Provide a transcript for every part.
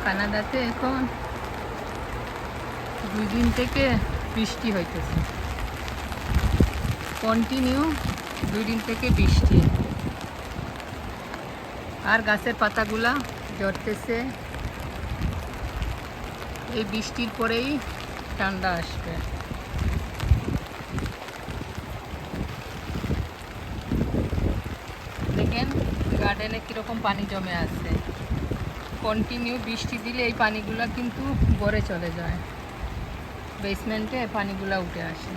কানাডাতে এখন 2 দিন থেকে বৃষ্টি হইতেছে, কন্টিনিউ 2 দিন থেকে বৃষ্টি। আর গাছের পাতাগুলা ঝরতেছে। এই বৃষ্টির পরেই ঠান্ডা আসবে। দেখেন গার্ডেনে কীরকম পানি জমে আছে। কন্টিনিউ বৃষ্টি দিলে এই পানিগুলা কিন্তু গড়ে চলে যায়, বেসমেন্টে পানিগুলা উঠে আসে।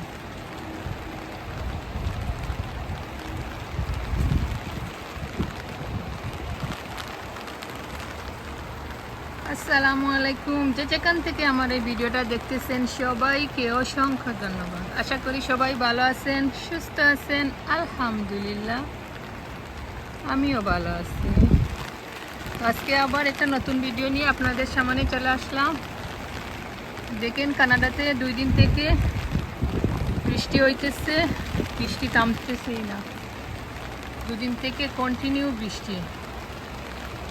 আসসালামু আলাইকুম। যেখান থেকে আমার এই ভিডিওটা দেখতেছেন সবাইকে অসংখ্য ধন্যবাদ। আশা করি সবাই ভালো আছেন, সুস্থ আছেন। আলহামদুলিল্লাহ আমিও ভালো আছি। আজকে আবার একটা নতুন ভিডিও নিয়ে আপনাদের সামনে চলে আসলাম। দেখেন কানাডাতে 2 দিন থেকে বৃষ্টি হইতেছে, বৃষ্টি থামতেছেই না। 2 দিন থেকে কন্টিনিউ বৃষ্টি।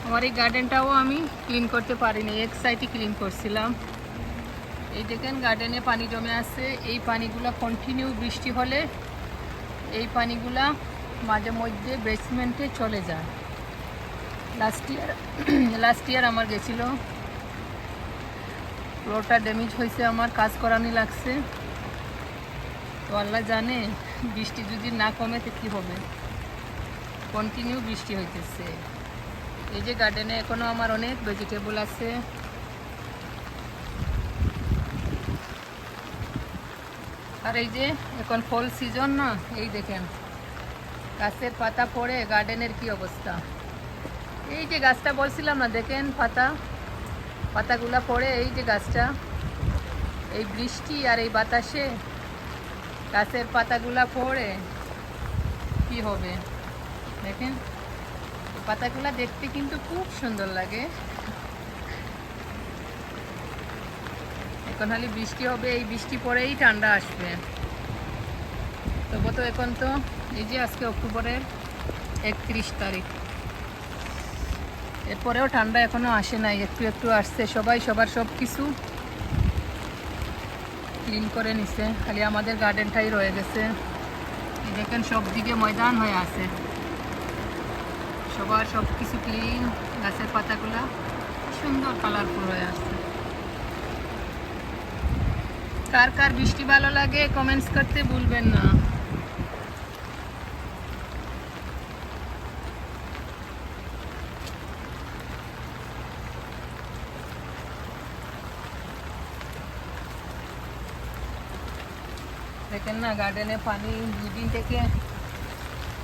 আমার এই গার্ডেনটাও আমি ক্লিন করতে পারিনি, এক সাইডে ক্লিন করছিলাম। এই দেখেন গার্ডেনে পানি জমে আছে। এই পানিগুলা কন্টিনিউ বৃষ্টি হলে এই পানিগুলা মাঝে মধ্যে বেসমেন্টে চলে যায়। লাস্ট ইয়ার আমার গেছিল, ফ্লোরটা ড্যামেজ হয়েছে, আমার কাজ করানি লাগছে। তো আল্লাহ জানে বৃষ্টি যদি না কমে তো কী হবে। কন্টিনিউ বৃষ্টি হইতেছে। এই যে গার্ডেনে এখনো আমার অনেক ভেজিটেবল আছে। আর এই যে এখন ফল সিজন না, এই দেখেন গাছের পাতা পড়ে গার্ডেনের কি অবস্থা। এই যে গাছটা বলছিলাম না, দেখেন পাতাগুলা পড়ে। এই যে গাছটা এই বৃষ্টি আর এই বাতাসে গাছের পাতাগুলা পড়ে কি হবে দেখেন। পাতাগুলা দেখতে কিন্তু খুব সুন্দর লাগে। এখন খালি বৃষ্টি হবে, এই বৃষ্টি পরেই ঠান্ডা আসবে। তবু তো এখন তো এই যে আজকে অক্টোবরের 31 তারিখ, এরপরেও ঠান্ডা এখনো আসে নাই, একটু একটু আসছে। সবাই সবার সব কিছু ক্লিন করে নিছে, খালি আমাদের গার্ডেনটাই রয়ে গেছে। দেখেন সব দিকে ময়দান হয়ে আছে, সবার সব কিছু ক্লিন। গাছের পাতাগুলা সুন্দর কালারফুল হয়ে আসছে। কার কার বৃষ্টি ভালো লাগে কমেন্টস করতে ভুলবেন না। দেখেন না গার্ডেনে পানি 2 দিন থেকে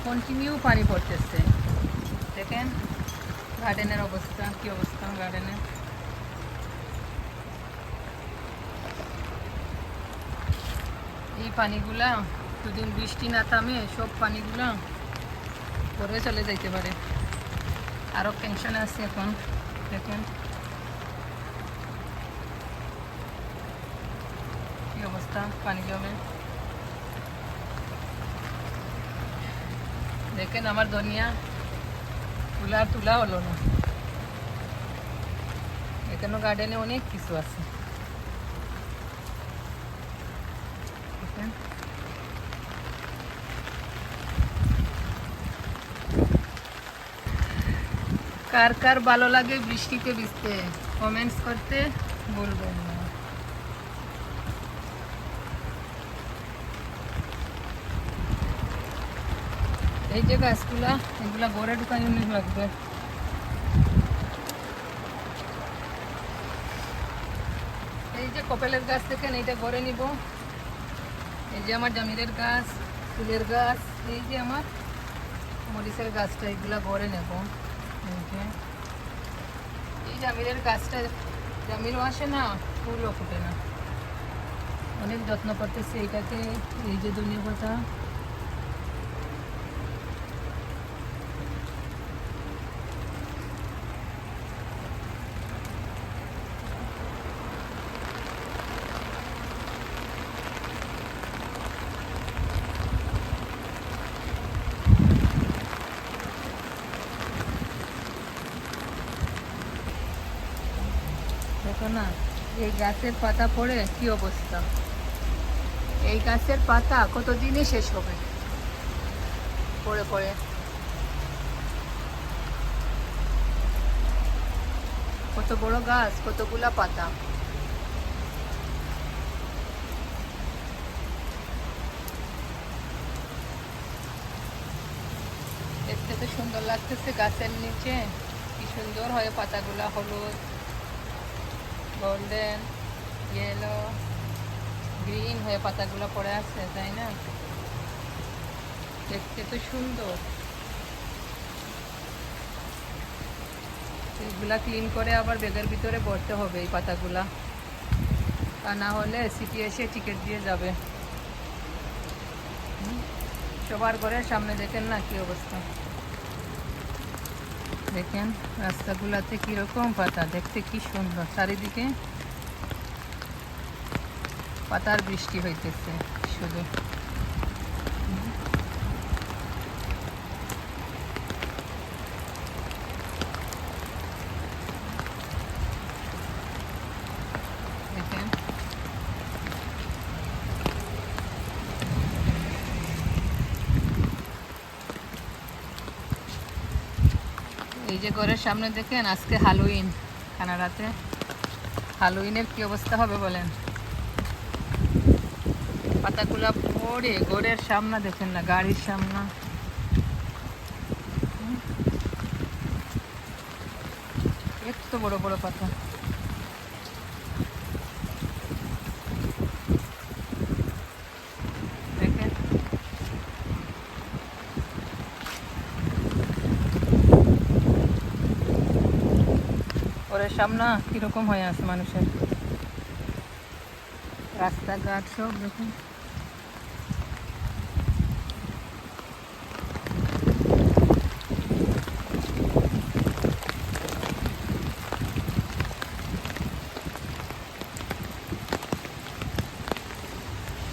কন্টিনিউ পানি পড়তেছে। দেখেন গার্ডেনের অবস্থা, কি অবস্থা গার্ডেনের। এই পানিগুলা দুদিন বৃষ্টি না থামে সব পানিগুলা পরে চলে যাইতে পারে। আরও টেনশন আছে এখন। দেখেন কি অবস্থা পানি জমে। দেখেন আমার ধনিয়া তুলা হলো না। এখানে গার্ডেনে অনেক কিছু আছে। কার কার ভালো লাগে বৃষ্টিতে ভিজতে কমেন্টস করতে ভুলবেন না। এই যে গাছগুলা এগুলা ঘরে ঢুকানো লাগবে। এই যে কপেলের গাছ দেখেন, এইটা ঘরে নিব। এই যে আমার জামিরের গাছ, ফুলের গাছ, এই যে আমার মরিচের গাছটা, এগুলা ঘরে নেব। এই জামিরের গাছটা জামিরও আসে না, ফুলও ফুটে না। অনেক যত্ন করতেছে এইটাকে। এই যে ধনিয়া পাতা, এই গাছের পাতা পড়ে কি অবস্থা, এই গাছের পাতা কতদিনে শেষ হবে পড়ে পড়ে। কত বড় গাছ, কতগুলা পাতা। দেখতে তো সুন্দর লাগতেছে গাছের নিচে, কি সুন্দর হয় পাতাগুলা, হলুদ, গোল্ডেন, ইয়েলো, গ্রিন হয়ে পাতাগুলো পড়ে আছে, তাই না? দেখতে তো সুন্দর। এগুলা ক্লিন করে আবার ব্যাগের ভিতরে ভরতে হবে এই পাতাগুলা, তা না হলে সিটি এসে টিকিট দিয়ে যাবে। সবার ঘরের সামনে দেখেন না কি অবস্থা, দেখেন রাস্তাগুলাতে কিরকম পাতা, দেখতে কি সুন্দর। চারিদিকে পাতার বৃষ্টি হইতেছে শুধু। দেখেন এই যে ঘরের সামনে দেখেন, আজকে হ্যালোউইন কানাডাতে। হ্যালোউইনের কি অবস্থা হবে বলেন, পাতাগুলা পড়ে ঘরের সামনে, দেখেন না, গাড়ির সামনে। এত বড় বড় পাতা। দেখেন ঘরের সামনে কিরকম হয়ে আছে মানুষের, রাস্তাঘাট সব দেখুন।